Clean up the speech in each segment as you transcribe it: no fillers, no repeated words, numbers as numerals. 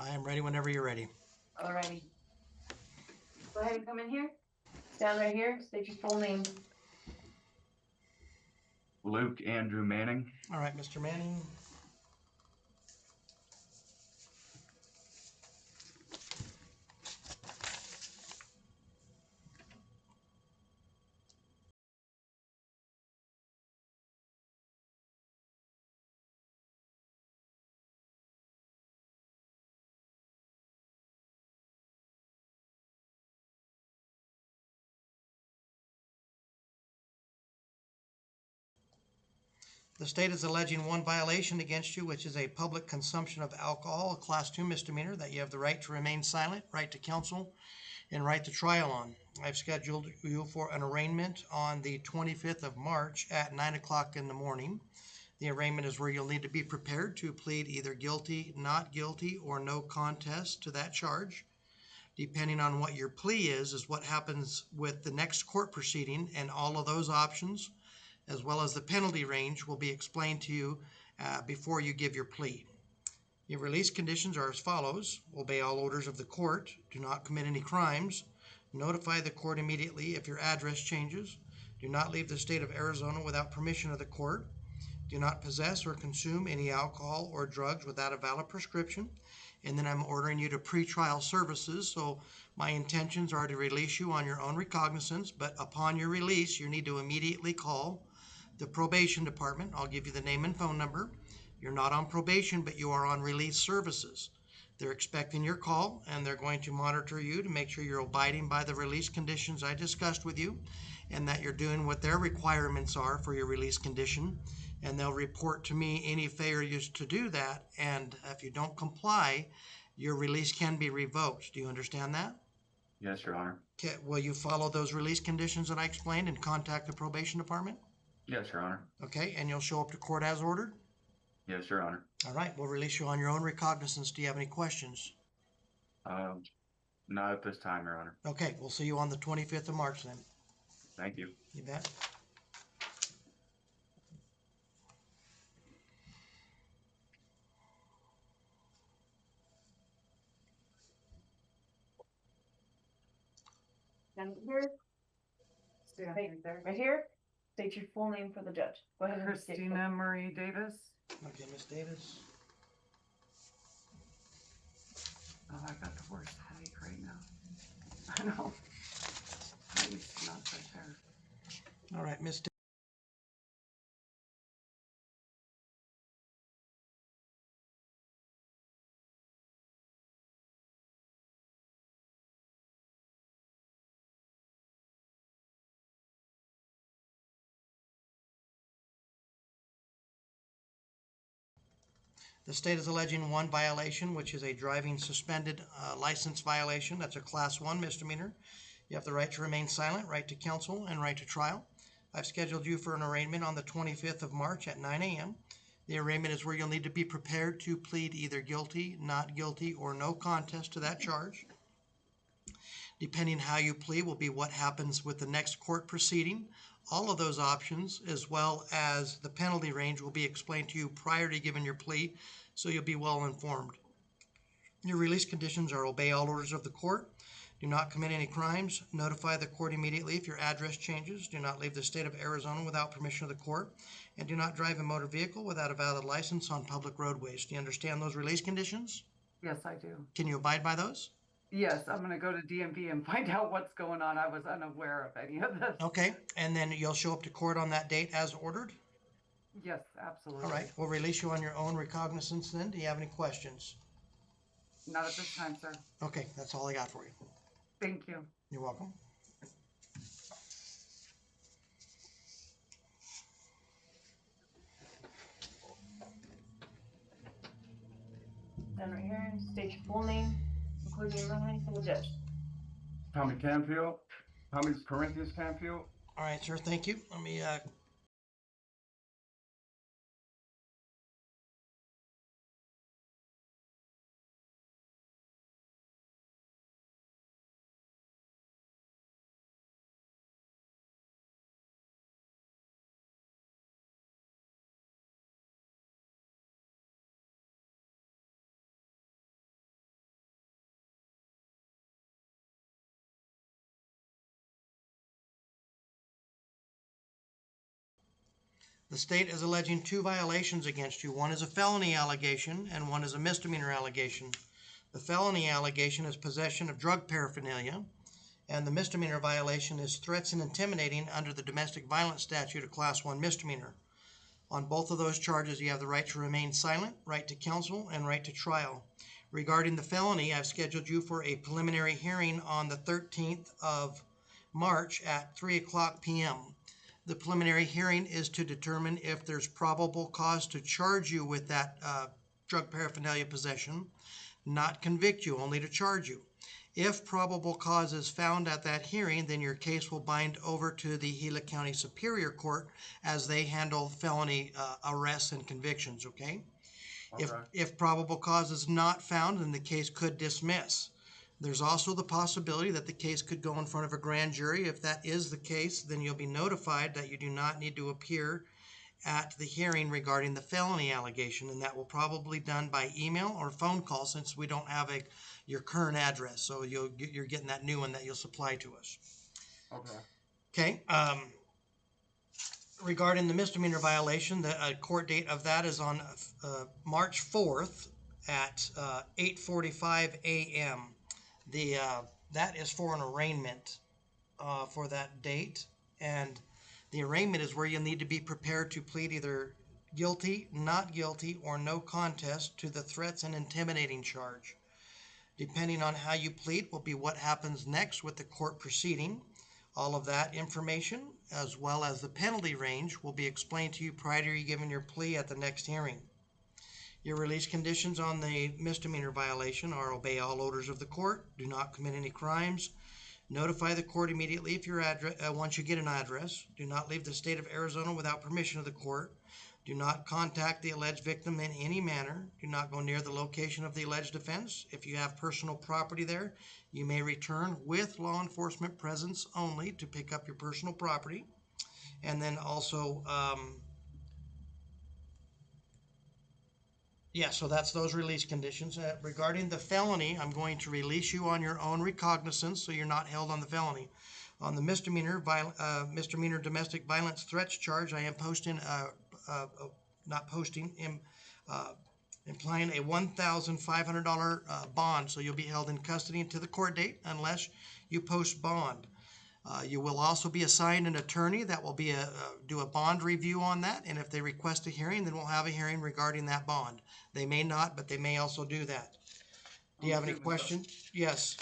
I am ready whenever you're ready. Alrighty. Go ahead and come in here. Stand right here. State your full name. Luke Andrew Manning. All right, Mr. Manning. The state is alleging one violation against you, which is a public consumption of alcohol, a Class 2 misdemeanor that you have the right to remain silent, right to counsel, and right to trial on. I've scheduled you for an arraignment on the 25th of March at 9 o'clock in the morning. The arraignment is where you'll need to be prepared to plead either guilty, not guilty, or no contest to that charge. Depending on what your plea is what happens with the next court proceeding, and all of those options, as well as the penalty range, will be explained to you before you give your plea. Your release conditions are as follows: obey all orders of the court, do not commit any crimes, notify the court immediately if your address changes, do not leave the state of Arizona without permission of the court, do not possess or consume any alcohol or drugs without a valid prescription. And then I'm ordering you to pretrial services. So my intentions are to release you on your own recognizance, but upon your release, you need to immediately call the probation department. I'll give you the name and phone number. You're not on probation, but you are on release services. They're expecting your call, and they're going to monitor you to make sure you're abiding by the release conditions I discussed with you, and that you're doing what their requirements are for your release condition. And they'll report to me any failures to do that. And if you don't comply, your release can be revoked. Do you understand that? Yes, Your Honor. Okay. Will you follow those release conditions that I explained and contact the probation department? Yes, Your Honor. Okay. And you'll show up to court as ordered? Yes, Your Honor. All right. We'll release you on your own recognizance. Do you have any questions? Not at this time, Your Honor. Okay. We'll see you on the 25th of March then. Thank you. You bet. Stand here. Right here. State your full name for the judge. Go ahead and state Christina Marie Davis. Okay, Miss Davis. Oh, I got the worst headache right now. I know. I used to not fresh air. All right, Miss. The state is alleging one violation, which is a driving suspended license violation. That's a Class 1 misdemeanor. You have the right to remain silent, right to counsel, and right to trial. I've scheduled you for an arraignment on the 25th of March at 9 a.m. The arraignment is where you'll need to be prepared to plead either guilty, not guilty, or no contest to that charge. Depending how you plead will be what happens with the next court proceeding. All of those options, as well as the penalty range, will be explained to you prior to giving your plea, so you'll be well informed. Your release conditions are obey all orders of the court, do not commit any crimes, notify the court immediately if your address changes, do not leave the state of Arizona without permission of the court, and do not drive a motor vehicle without a valid license on public roadways. Do you understand those release conditions? Yes, I do. Can you abide by those? Yes, I'm going to go to DMV and find out what's going on. I was unaware of any of this. Okay, and then you'll show up to court on that date as ordered? Yes, absolutely. All right, we'll release you on your own recognizance then. Do you have any questions? Not at this time, sir. Okay, that's all I got for you. Thank you. You're welcome. Stand right here and state your full name, including your middle name for the judge. Tommy Canfield. Tommy Corinthians Canfield. All right, sir, thank you. Let me The state is alleging two violations against you. One is a felony allegation and one is a misdemeanor allegation. The felony allegation is possession of drug paraphernalia, and the misdemeanor violation is threats and intimidating under the domestic violence statute, a class 1 misdemeanor. On both of those charges, you have the right to remain silent, right to counsel, and right to trial. Regarding the felony, I've scheduled you for a preliminary hearing on the 13th of March at 3:00 p.m. The preliminary hearing is to determine if there's probable cause to charge you with that drug paraphernalia possession, not convict you, only to charge you. If probable cause is found at that hearing, then your case will bind over to the Gila County Superior Court as they handle felony arrests and convictions, okay? Okay. If probable cause is not found, then the case could dismiss. There's also the possibility that the case could go in front of a grand jury. If that is the case, then you'll be notified that you do not need to appear at the hearing regarding the felony allegation, and that will probably be done by email or phone call since we don't have your current address. So you're getting that new one that you'll supply to us. Okay. Okay. Regarding the misdemeanor violation, the court date of that is on March 4th at 8:45 a.m. That is for an arraignment for that date, and the arraignment is where you'll need to be prepared to plead either guilty, not guilty, or no contest to the threats and intimidating charge. Depending on how you plead will be what happens next with the court proceeding. All of that information, as well as the penalty range, will be explained to you prior to you giving your plea at the next hearing. Your release conditions on the misdemeanor violation are obey all orders of the court, do not commit any crimes, notify the court immediately if your address once you get an address, do not leave the state of Arizona without permission of the court, do not contact the alleged victim in any manner, do not go near the location of the alleged offense. If you have personal property there, you may return with law enforcement presence only to pick up your personal property. And then also, so that's those release conditions. Regarding the felony, I'm going to release you on your own recognizance, so you're not held on the felony. On the misdemeanor domestic violence threats charge, I am implying a $1,500 bond, so you'll be held in custody until the court date unless you post bond. You will also be assigned an attorney that will do a bond review on that, and if they request a hearing, then we'll have a hearing regarding that bond. They may not, but they may also do that. Do you have any questions? Yes.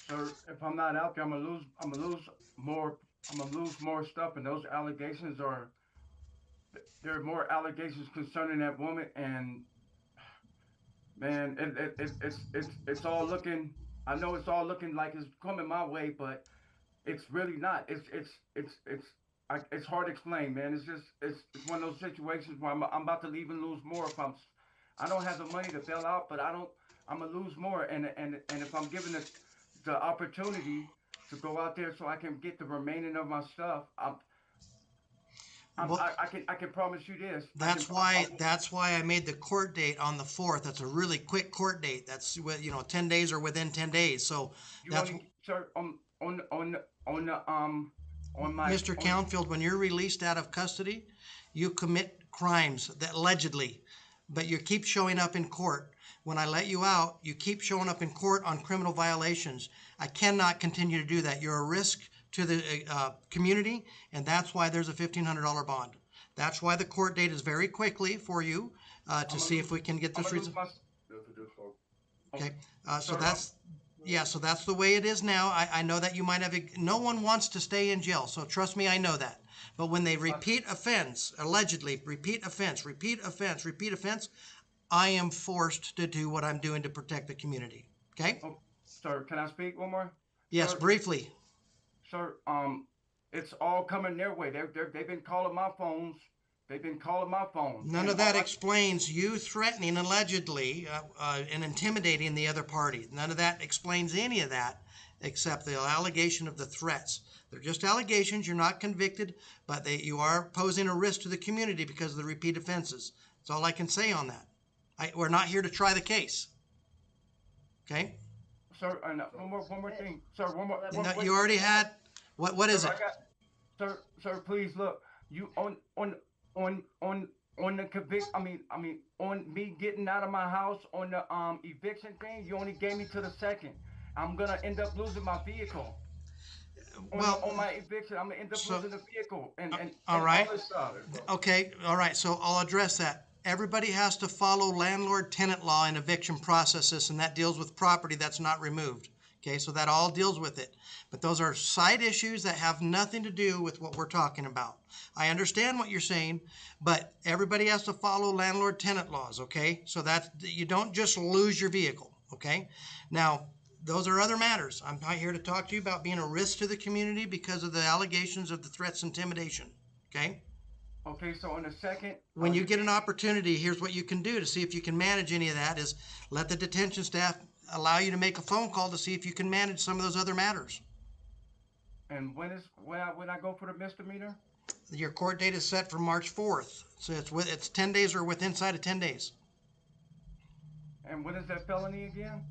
Sir, if I'm not out there, I'm gonna lose more stuff, and those allegations there are more allegations concerning that woman, and man, it's all looking. I know it's all looking like it's coming my way, but it's really not. It's hard to explain, man. It's one of those situations where I'm about to even lose more if I don't have the money to bail out, but I'm gonna lose more, and if I'm given the opportunity to go out there so I can get the remaining of my stuff, I can promise you this. That's why I made the court date on the 4th. That's a really quick court date. That's 10 days or within 10 days. So that's sir, on my Mr. Countfield, when you're released out of custody, you commit crimes that allegedly, but you keep showing up in court. When I let you out, you keep showing up in court on criminal violations. I cannot continue to do that. You're a risk to the community, and that's why there's a $1,500 bond. That's why the court date is very quickly for you to see if we can get this reason. Okay, so that's the way it is now. I know that you might have, no one wants to stay in jail, so trust me, I know that. But when they repeat offense, allegedly repeat offense, I am forced to do what I'm doing to protect the community. Okay? Oh, sir, can I speak one more? Yes, Sir, briefly. Sir, it's all coming their way. They've been calling my phones. None of that explains you threatening allegedly and intimidating the other party. None of that explains any of that except the allegation of the threats. They're just allegations. You're not convicted, but you are posing a risk to the community because of the repeat offenses. That's all I can say on that. We're not here to try the case. Okay? Sir, and one more thing. Sir, one more. You already had. What is it? Sir, please look. you on the on me getting out of my house on the eviction thing, you only gave me to the second. I'm gonna end up losing my vehicle. Well, On my eviction, I'm gonna end up so, losing the vehicle all and all right. this stuff. Okay, all right, so I'll address that. Everybody has to follow landlord-tenant law in eviction processes, and that deals with property that's not removed. Okay, so that all deals with it. But those are side issues that have nothing to do with what we're talking about. I understand what you're saying, but everybody has to follow landlord-tenant laws, okay? So that you don't just lose your vehicle, okay? Now, those are other matters. I'm not here to talk to you about being a risk to the community because of the allegations of the threats, intimidation, okay? Okay, so in a second, When you get an opportunity, here's what you can do to see if you can manage any of that is let the detention staff allow you to make a phone call to see if you can manage some of those other matters. and when I go for the misdemeanor, Your court date is set for March 4th. So it's 10 days or within inside of 10 days. and when is that felony again?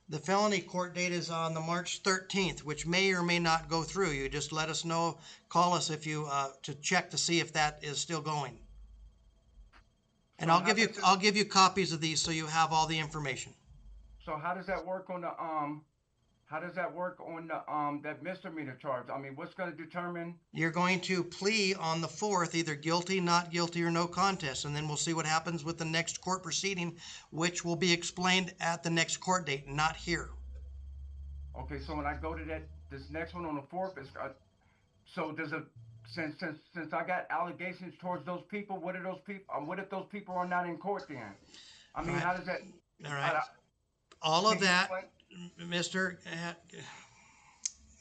The felony court date is on the March 13th, which may or may not go through. You just let us know, call us if you to check to see if that is still going. And So I'll give you copies of these so you have all the information. So how does that work on the how does that work on the that misdemeanor charge? I mean, what's going to determine? You're going to plea on the 4th, either guilty, not guilty, or no contest, and then we'll see what happens with the next court proceeding, which will be explained at the next court date, not here. Okay, so when I go to this next one on the 4th, so does it since I got allegations towards those people, what are those people? What if those people are not in court then? I mean, All right. how does that? All right. All of Can you that, explain? Mr.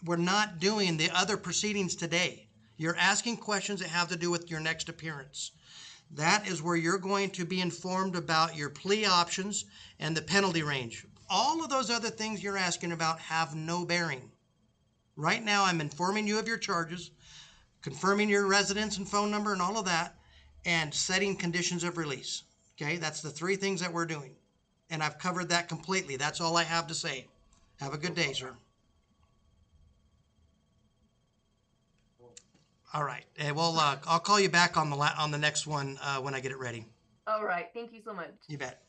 We're not doing the other proceedings today. You're asking questions that have to do with your next appearance. That is where you're going to be informed about your plea options and the penalty range. All of those other things you're asking about have no bearing. Right now, I'm informing you of your charges, confirming your residence and phone number and all of that, and setting conditions of release. Okay, that's the three things that we're doing. And I've covered that completely. That's all I have to say. Have a good day, sir. All right. And I'll call you back on the next one when I get it ready. All right, thank you so much. You bet.